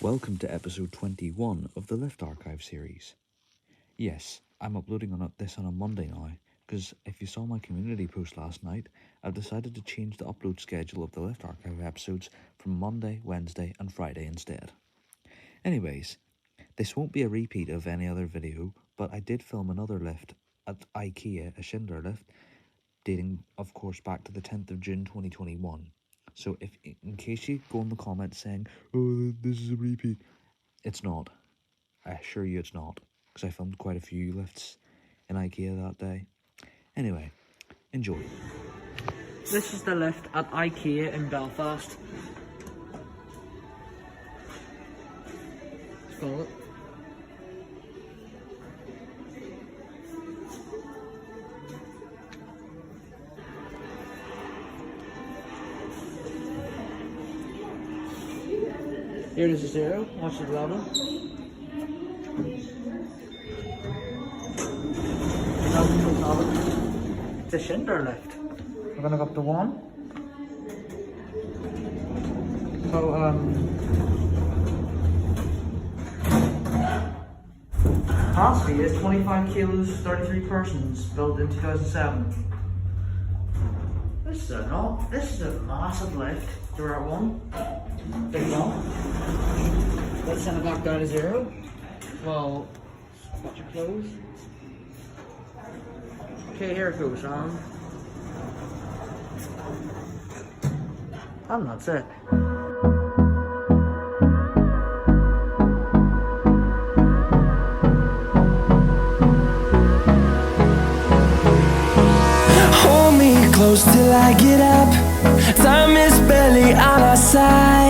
Welcome to episode 21 of the Lift Archive series. Yes, I'm uploading this on a Monday now, because if you saw my community post last night, I've decided to change the upload schedule of the Lift Archive episodes from Monday, Wednesday and Friday instead. Anyways, this won't be a repeat of any other video, but I did film another lift at IKEA, a Schindler lift, dating of course back to the 10th of June 2021. So if in case you go in the comments saying, oh, this is a repeat, it's not. I assure you it's not, because I filmed quite a few lifts in IKEA that day. Anyway, enjoy. This is the lift at IKEA in Belfast. Let's follow it. Here is a 0, watch the level. It's a Schindler lift. We're gonna go up to 1. So, capacity is 25 kilos, 33 persons, built in 2007. This is a massive lift. We're at 1. Big one. Let's send it back down to 0. Well, watch your clothes. Okay, here it goes, and that's it. Hold me close till I get up. Time is barely on our side.